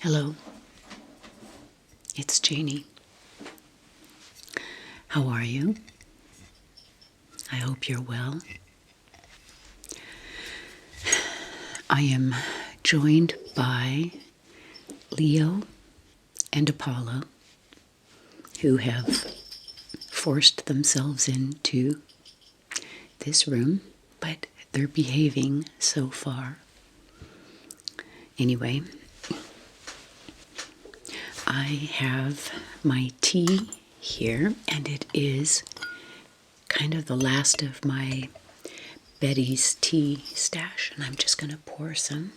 Hello, it's Jeannie. How are you? I hope you're well. I am joined by Leo and Apollo, who have forced themselves into this room, but they're behaving so far. Anyway, I have my tea here, and it is kind of the last of my Betty's tea stash, and I'm just going to pour some.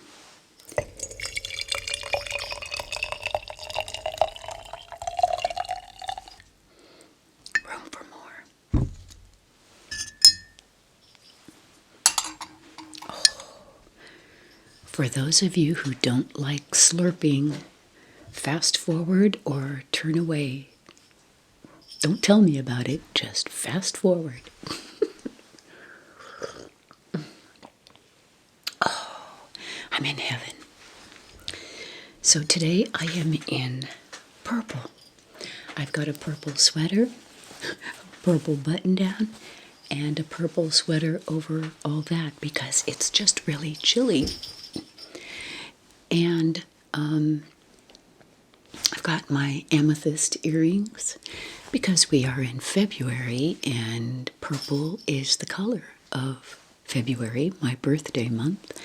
Room for more. Oh. For those of you who don't like slurping, fast forward or turn away. Don't tell me about it, just fast forward. Oh, I'm in heaven. So today I am in purple. I've got a purple sweater, a purple button down, and a purple sweater over all that because it's just really chilly. And I've got my amethyst earrings because we are in February and purple is the color of February, my birthday month.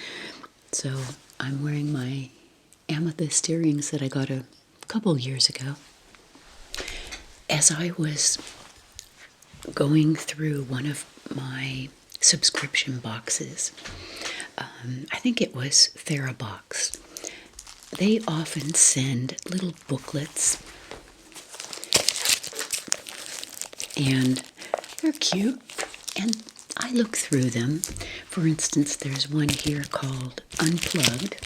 So I'm wearing my amethyst earrings that I got a couple years ago. As I was going through one of my subscription boxes, I think it was Therabox, they often send little booklets, and they're cute, and I look through them. For instance, there's one here called Unplugged,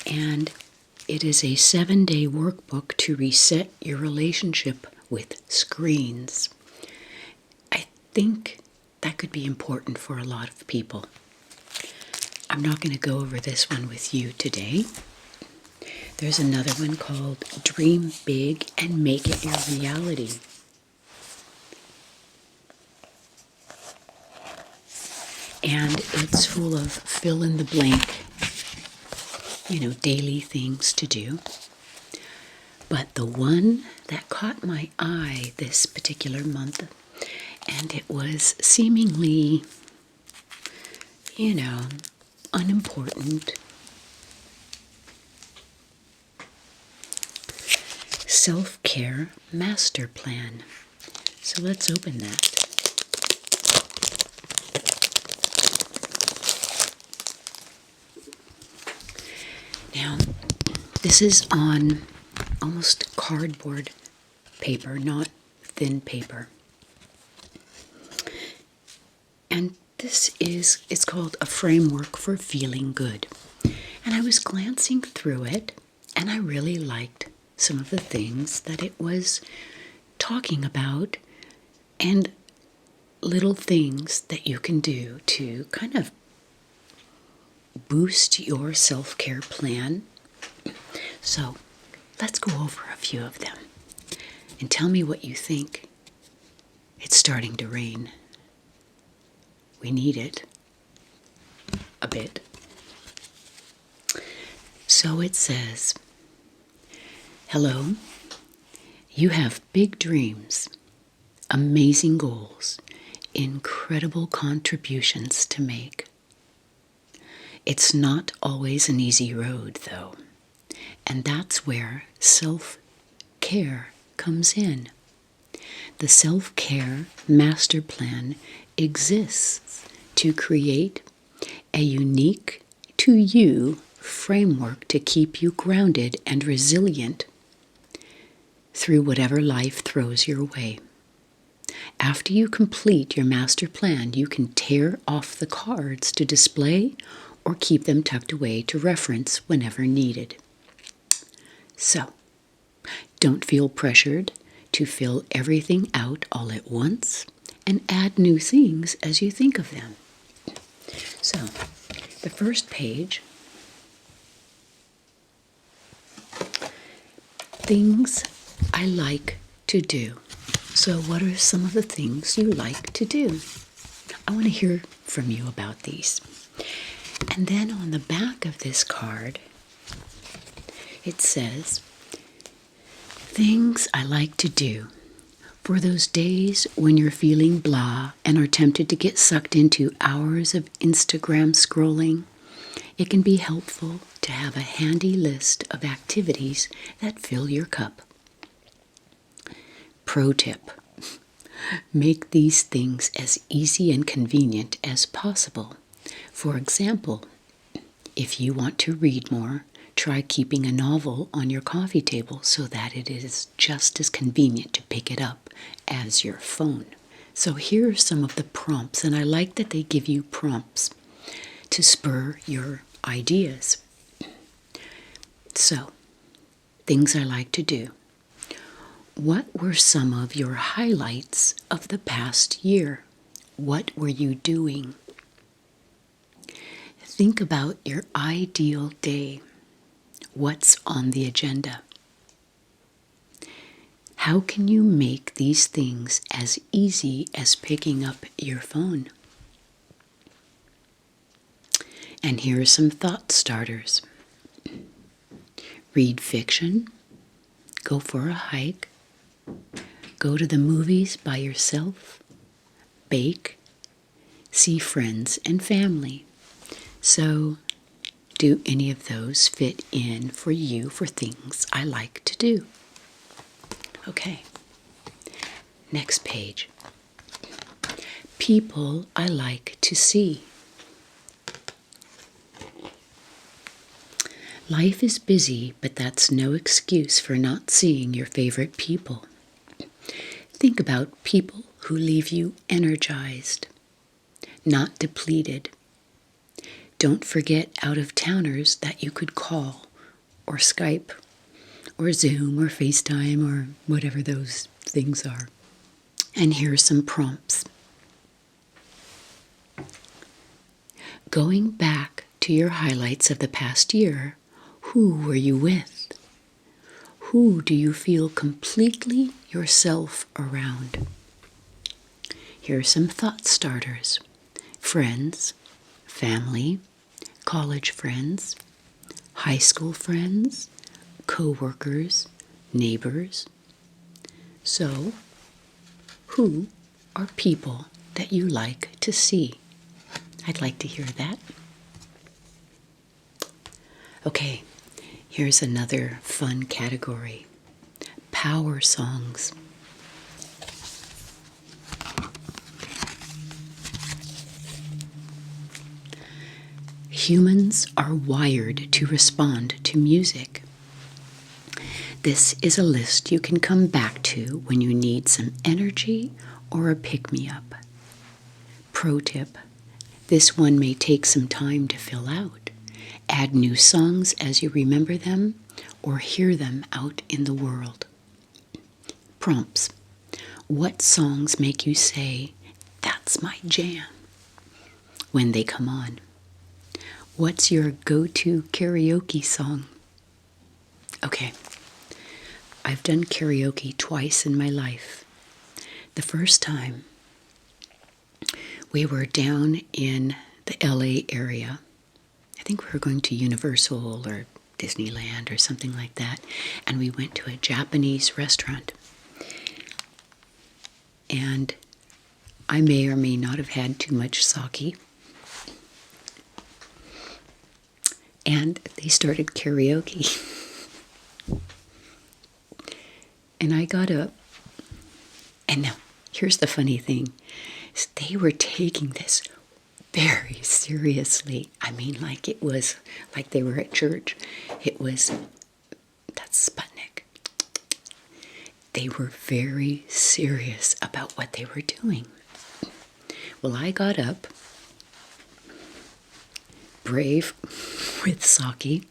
and it is a 7-day workbook to reset your relationship with screens. I think that could be important for a lot of people. I'm not going to go over this one with you today. There's another one called Dream Big and Make It Your Reality. And it's full of fill in the blank, daily things to do. But the one that caught my eye this particular month, and it was seemingly, unimportant. Self-care master plan. So let's open that. Now, this is on almost cardboard paper, not thin paper. And it's called A Framework for Feeling Good. And I was glancing through it, and I really liked some of the things that it was talking about and little things that you can do to kind of boost your self-care plan. So let's go over a few of them and tell me what you think. It's starting to rain. We need it a bit. So it says, hello, you have big dreams, amazing goals, incredible contributions to make. It's not always an easy road, though, and that's where self-care comes in. The self-care master plan exists to create a unique to you framework to keep you grounded and resilient through whatever life throws your way. After you complete your master plan, you can tear off the cards to display or keep them tucked away to reference whenever needed. So, don't feel pressured to fill everything out all at once and add new things as you think of them. So, the first page things I like to do. So what are some of the things you like to do? I want to hear from you about these. And then on the back of this card, it says, things I like to do. For those days when you're feeling blah and are tempted to get sucked into hours of Instagram scrolling, it can be helpful to have a handy list of activities that fill your cup. Pro tip: make these things as easy and convenient as possible. For example, if you want to read more, try keeping a novel on your coffee table so that it is just as convenient to pick it up as your phone. So here are some of the prompts, and I like that they give you prompts to spur your ideas. So, things I like to do. What were some of your highlights of the past year? What were you doing? Think about your ideal day. What's on the agenda? How can you make these things as easy as picking up your phone? And here are some thought starters. Read fiction, go for a hike, go to the movies by yourself, bake, see friends and family. So, do any of those fit in for you for things I like to do? Okay, next page. People I like to see. Life is busy, but that's no excuse for not seeing your favorite people. Think about people who leave you energized, not depleted. Don't forget out-of-towners that you could call or Skype or Zoom or FaceTime or whatever those things are. And here are some prompts. Going back to your highlights of the past year, who were you with? Who do you feel completely yourself around? Here are some thought starters. Friends, family, college friends, high school friends, co-workers, neighbors. So, who are people that you like to see? I'd like to hear that. Okay, here's another fun category. Power songs. Humans are wired to respond to music. This is a list you can come back to when you need some energy or a pick-me-up. Pro tip: this one may take some time to fill out. Add new songs as you remember them or hear them out in the world. Prompts: what songs make you say, "That's my jam," when they come on? What's your go-to karaoke song? Okay, I've done karaoke twice in my life. The first time, we were down in the LA area. I think we were going to Universal or Disneyland or something like that. And we went to a Japanese restaurant. And I may or may not have had too much sake. And they started karaoke. And I got up. And now, here's the funny thing. Is they were taking this very seriously. I mean, like it was, like they were at church. It was, that's Sputnik. They were very serious about what they were doing. Well, I got up, brave with sake,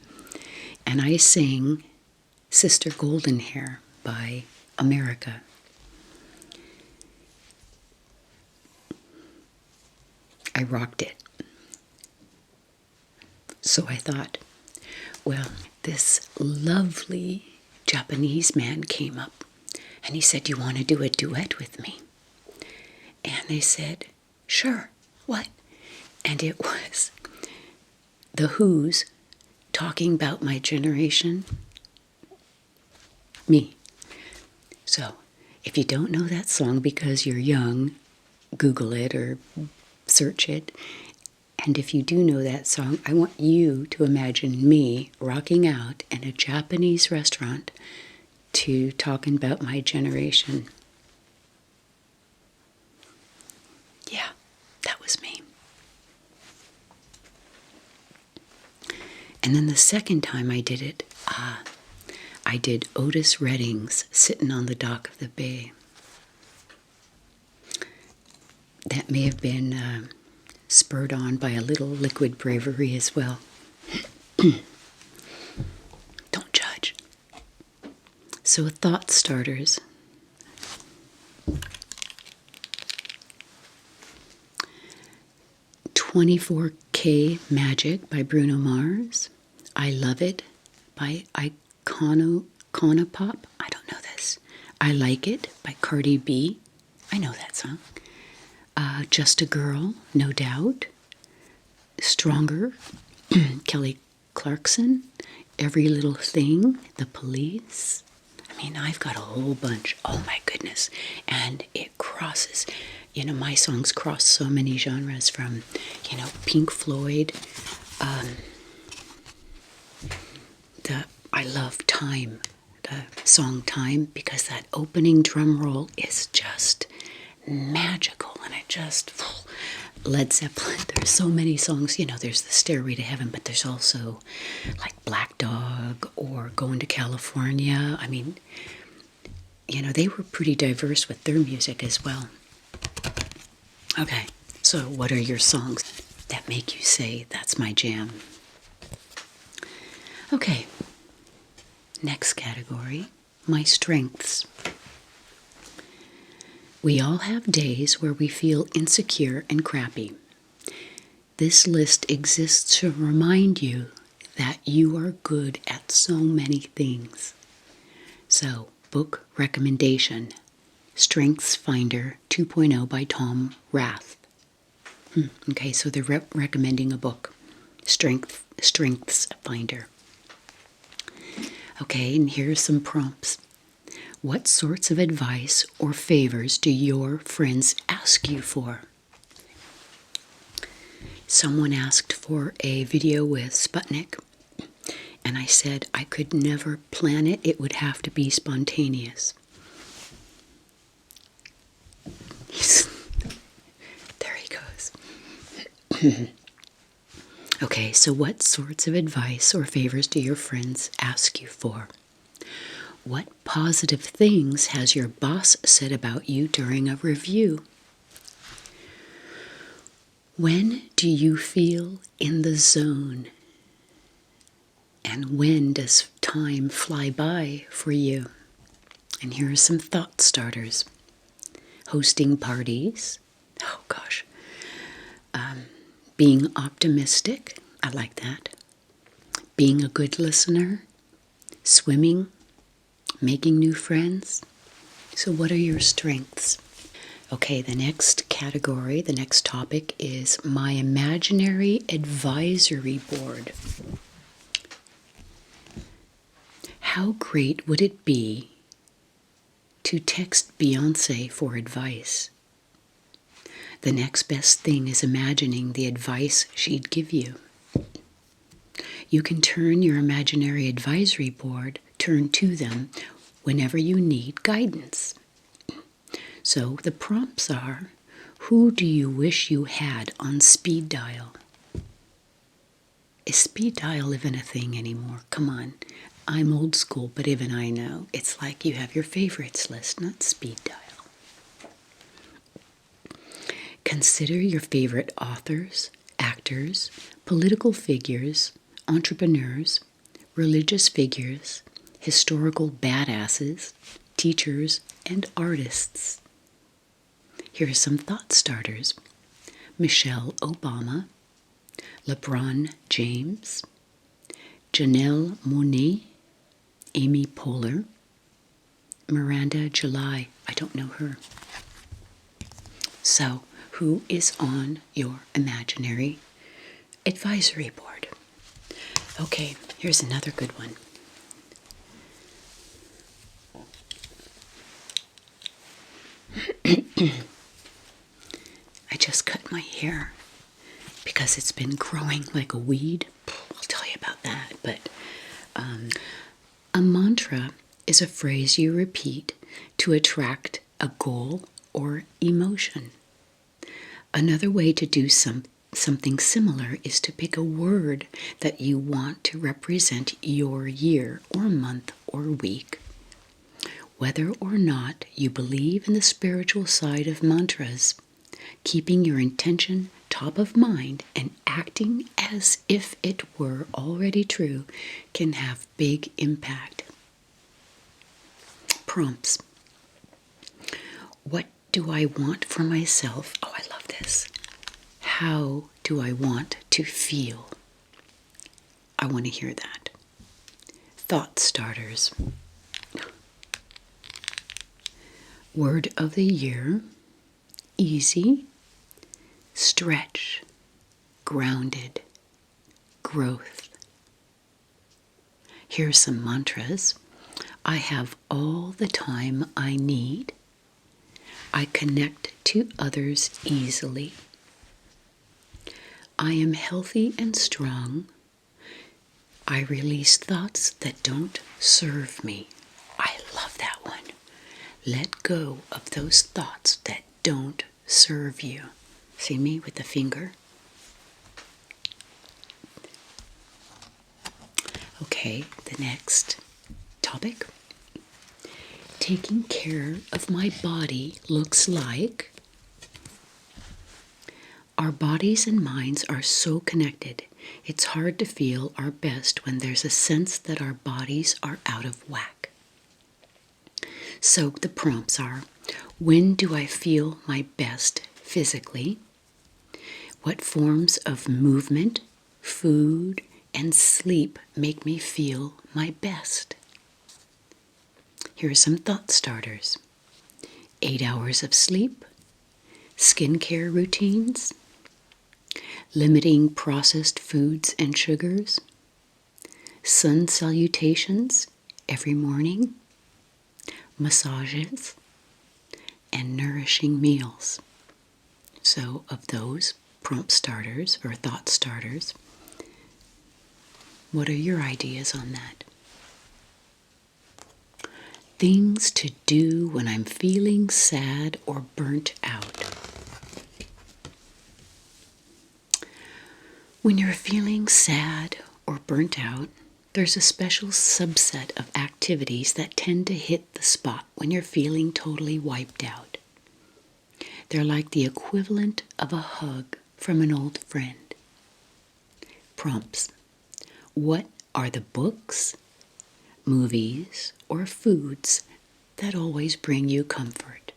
and I sang Sister Golden Hair by America. I rocked it. So I thought, well, this lovely Japanese man came up and he said, "Do you want to do a duet with me?" And I said, "Sure, what?" And it was The Who's talking about my generation, me. So, if you don't know that song because you're young, Google it or search it. And if you do know that song, I want you to imagine me rocking out in a Japanese restaurant to talking about my generation. Yeah, that was me. And then the second time I did it, I did Otis Redding's Sitting on the Dock of the Bay. That may have been spurred on by a little liquid bravery as well. Don't judge. So, thought starters. "24K Magic" by Bruno Mars. "I Love It" by Iconopop. I don't know this. "I Like It" by Cardi B. I know that song. "Just a Girl," No Doubt. "Stronger," Kelly Clarkson. "Every Little Thing," The Police. I mean, I've got a whole bunch. Oh my goodness. And it crosses, my songs cross so many genres from, Pink Floyd. I love Time, the song Time, because that opening drum roll is just magical. And it just, Led Zeppelin, there's so many songs, there's the Stairway to Heaven, but there's also like Black Dog or Going to California. I mean, they were pretty diverse with their music as well. Okay, so what are your songs that make you say, "That's my jam"? Okay, next category, my strengths. We all have days where we feel insecure and crappy. This list exists to remind you that you are good at so many things. So, book recommendation, Strengths Finder 2.0 by Tom Rath. Okay, so they're recommending a book, Strengths Finder. Okay, and here's some prompts. What sorts of advice or favors do your friends ask you for? Someone asked for a video with Sputnik, and I said I could never plan it. It would have to be spontaneous. There he goes. Okay, so what sorts of advice or favors do your friends ask you for? What positive things has your boss said about you during a review? When do you feel in the zone? And when does time fly by for you? And here are some thought starters. Hosting parties. Oh gosh. Being optimistic. I like that. Being a good listener. Swimming. Making new friends. So what are your strengths? Okay, the next category, the next topic is my imaginary advisory board. How great would it be to text Beyonce for advice? The next best thing is imagining the advice she'd give you. You can turn your imaginary advisory board, turn to them whenever you need guidance. So the prompts are, who do you wish you had on speed dial? Is speed dial even a thing anymore? Come on. I'm old school, but even I know. It's like you have your favorites list, not speed dial. Consider your favorite authors, actors, political figures, entrepreneurs, religious figures, historical badasses, teachers, and artists. Here are some thought starters. Michelle Obama, LeBron James, Janelle Monáe, Amy Poehler, Miranda July. I don't know her. So, who is on your imaginary advisory board? Okay, here's another good one. I just cut my hair because it's been growing like a weed. I'll tell you about that. But a mantra is a phrase you repeat to attract a goal or emotion. Another way to do something similar is to pick a word that you want to represent your year or month or week. Whether or not you believe in the spiritual side of mantras, keeping your intention top of mind and acting as if it were already true can have big impact. Prompts. What do I want for myself? Oh, I love this. How do I want to feel? I want to hear that. Thought starters. Word of the year, easy, stretch, grounded, growth. Here's some mantras. I have all the time I need. I connect to others easily. I am healthy and strong. I release thoughts that don't serve me. I love that one. Let go of those thoughts that don't serve you. See me with the finger? Okay, the next topic. Taking care of my body looks like. Our bodies and minds are so connected. It's hard to feel our best when there's a sense that our bodies are out of whack. So the prompts are, when do I feel my best physically? What forms of movement, food, and sleep make me feel my best? Here are some thought starters. 8 hours of sleep, skincare routines, limiting processed foods and sugars, sun salutations every morning, massages, and nourishing meals. So of those prompt starters or thought starters, what are your ideas on that? Things to do when I'm feeling sad or burnt out. When you're feeling sad or burnt out, there's a special subset of activities that tend to hit the spot when you're feeling totally wiped out. They're like the equivalent of a hug from an old friend. Prompts. What are the books, movies, or foods that always bring you comfort?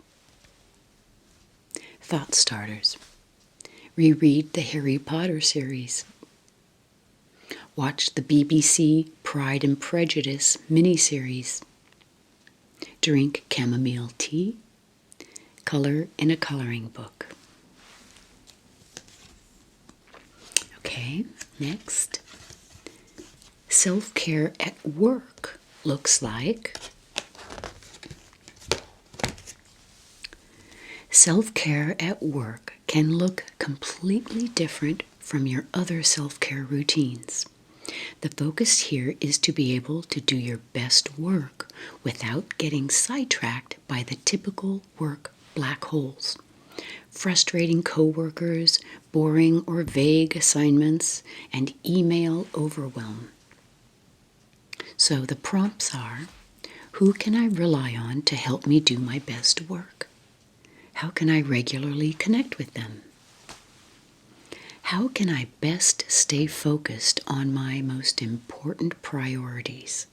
Thought starters. Reread the Harry Potter series. Watch the BBC Pride and Prejudice miniseries. Drink chamomile tea. Color in a coloring book. Okay, next. Self-care at work looks like. Self-care at work can look completely different from your other self-care routines. The focus here is to be able to do your best work without getting sidetracked by the typical work black holes. Frustrating coworkers, boring or vague assignments, and email overwhelm. So the prompts are, who can I rely on to help me do my best work? How can I regularly connect with them? How can I best stay focused on my most important priorities?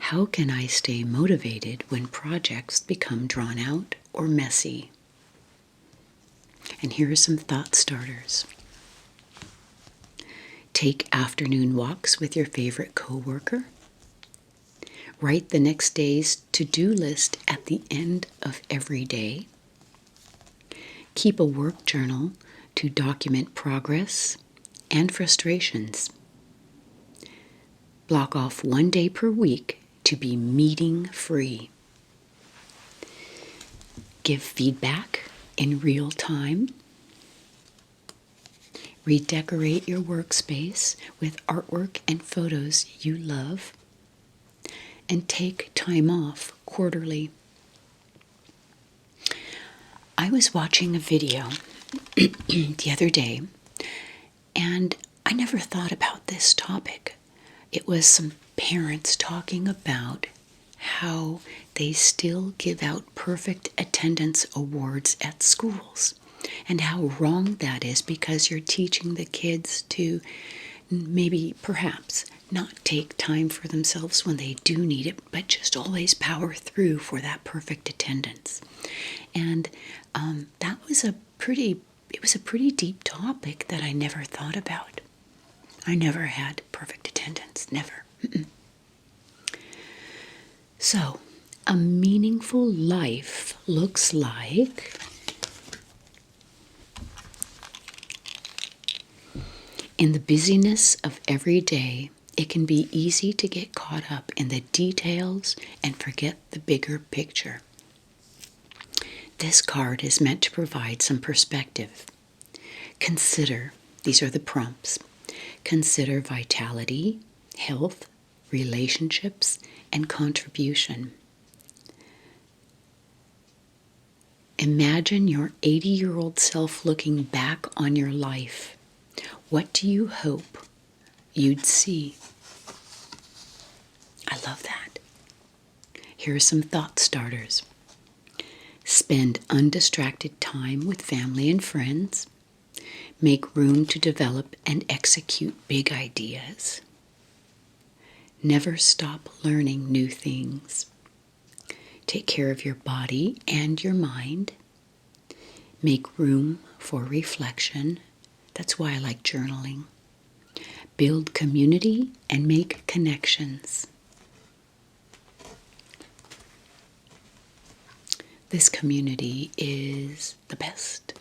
How can I stay motivated when projects become drawn out or messy? And here are some thought starters. Take afternoon walks with your favorite coworker. Write the next day's to-do list at the end of every day. Keep a work journal to document progress and frustrations. Block off 1 day per week to be meeting-free. Give feedback in real time. Redecorate your workspace with artwork and photos you love. And take time off quarterly. I was watching a video the other day, and I never thought about this topic. It was some parents talking about how they still give out perfect attendance awards at schools, and how wrong that is because you're teaching the kids to maybe, perhaps, not take time for themselves when they do need it, but just always power through for that perfect attendance. And that was a pretty deep topic that I never thought about. I never had perfect attendance, never. So, a meaningful life looks like in the busyness of every day, it can be easy to get caught up in the details and forget the bigger picture. This card is meant to provide some perspective. Consider, these are the prompts, consider vitality, health, relationships, and contribution. Imagine your 80-year-old self looking back on your life. What do you hope you'd see? I love that. Here are some thought starters. Spend undistracted time with family and friends. Make room to develop and execute big ideas. Never stop learning new things. Take care of your body and your mind. Make room for reflection. That's why I like journaling. Build community and make connections. This community is the best.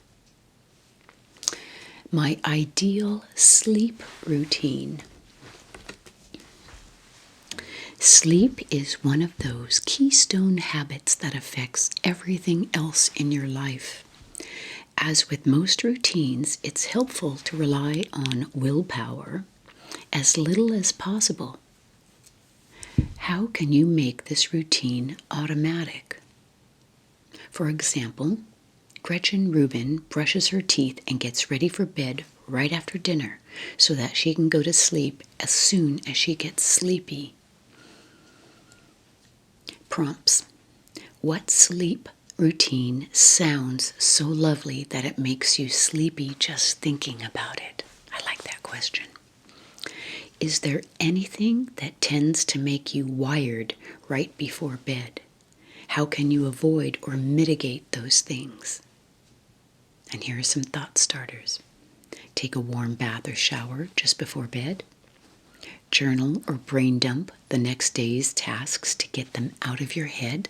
My ideal sleep routine. Sleep is one of those keystone habits that affects everything else in your life. As with most routines, it's helpful to rely on willpower as little as possible. How can you make this routine automatic? For example, Gretchen Rubin brushes her teeth and gets ready for bed right after dinner so that she can go to sleep as soon as she gets sleepy. Prompts. What sleep routine sounds so lovely that it makes you sleepy just thinking about it? I like that question. Is there anything that tends to make you wired right before bed? How can you avoid or mitigate those things? And here are some thought starters. Take a warm bath or shower just before bed. Journal or brain dump the next day's tasks to get them out of your head.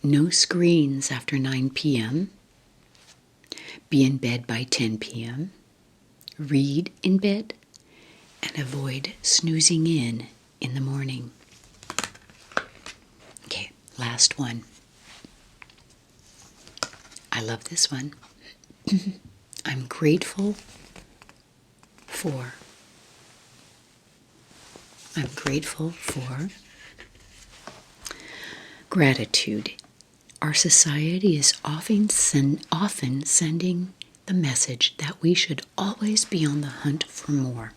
No screens after 9 p.m. Be in bed by 10 p.m. Read in bed and avoid snoozing in the morning. Okay, last one. I love this one. I'm grateful for gratitude. Our society is often sending the message that we should always be on the hunt for more.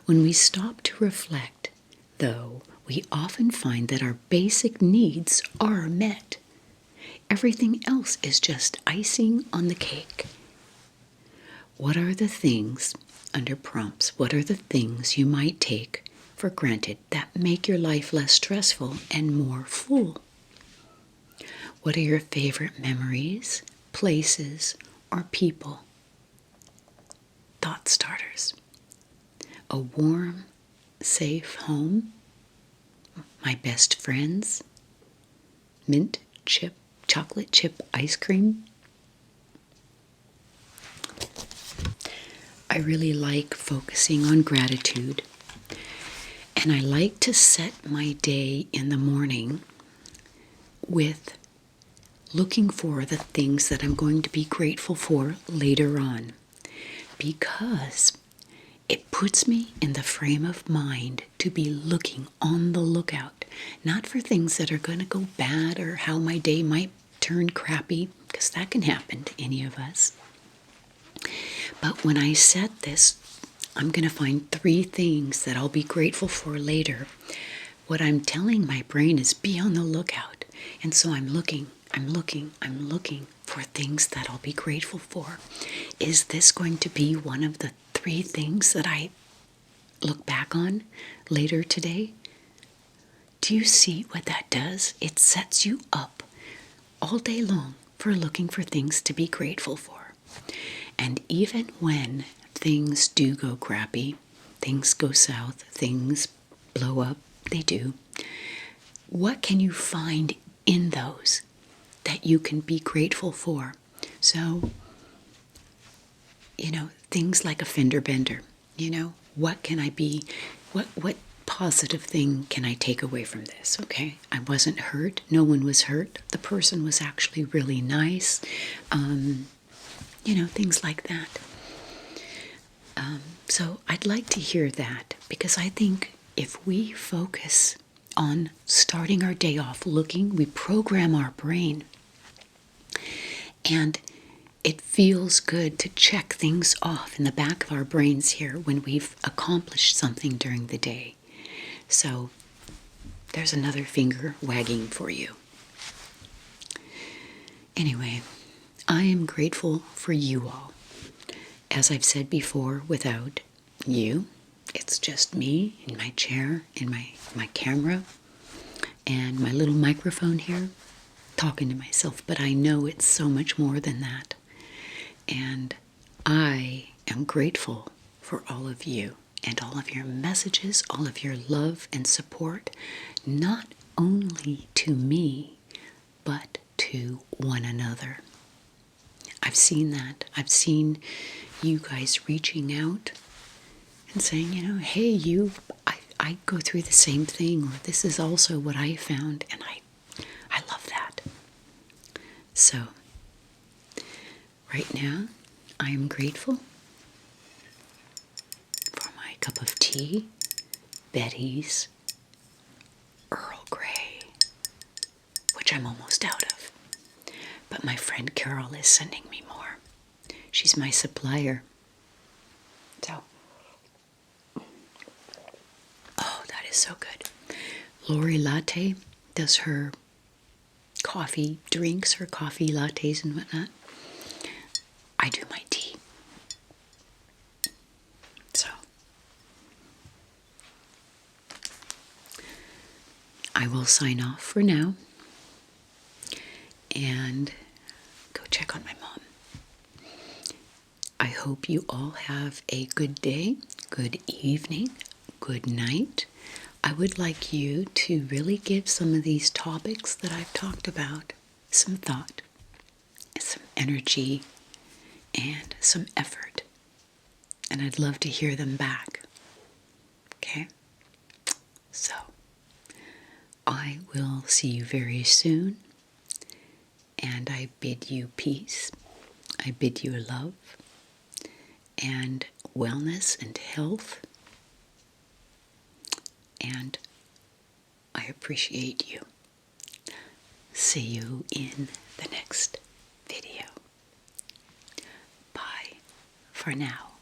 When we stop to reflect, though, we often find that our basic needs are met. Everything else is just icing on the cake. What are the things, under prompts, what are the things you might take for granted that make your life less stressful and more full? What are your favorite memories, places, or people? Thought starters. A warm, safe home. my best friends, mint chip, chocolate chip ice cream. I really like focusing on gratitude, and I like to set my day in the morning with looking for the things that I'm going to be grateful for later on, because it puts me in the frame of mind to be looking on the lookout, not for things that are going to go bad or how my day might turn crappy, because that can happen to any of us. But when I set this, I'm going to find 3 things that I'll be grateful for later. What I'm telling my brain is be on the lookout. And so I'm looking for things that I'll be grateful for. Is this going to be one of the 3 things that I look back on later today? Do you see what that does? It sets you up all day long for looking for things to be grateful for. And even when things do go crappy, things go south, things blow up, they do, what can you find in those that you can be grateful for? So, things like a fender bender, what can I be, what positive thing can I take away from this? Okay, I wasn't hurt, no one was hurt, the person was actually really nice, things like that. So I'd like to hear that, because I think if we focus on starting our day off looking, we program our brain, and it feels good to check things off in the back of our brains here when we've accomplished something during the day. So there's another finger wagging for you. Anyway, I am grateful for you all. As I've said before, without you, it's just me in my chair, in my camera, and my little microphone here, talking to myself. But I know it's so much more than that. And I am grateful for all of you and all of your messages, all of your love and support, not only to me, but to one another. I've seen that. I've seen you guys reaching out and saying, hey, I go through the same thing, or this is also what I found, and I love that. So, right now, I am grateful for my cup of tea, Betty's Earl Grey, which I'm almost out of. But my friend Carol is sending me more. She's my supplier. So, oh, that is so good. Lori Latte does her coffee drinks, her coffee lattes and whatnot. I do my tea. So, I will sign off for now and go check on my mom. I hope you all have a good day, good evening, good night. I would like you to really give some of these topics that I've talked about some thought, some energy, and some effort. And I'd love to hear them back. Okay? So, I will see you very soon. And I bid you peace. I bid you love and wellness and health. And I appreciate you. See you in the next video. Bye for now.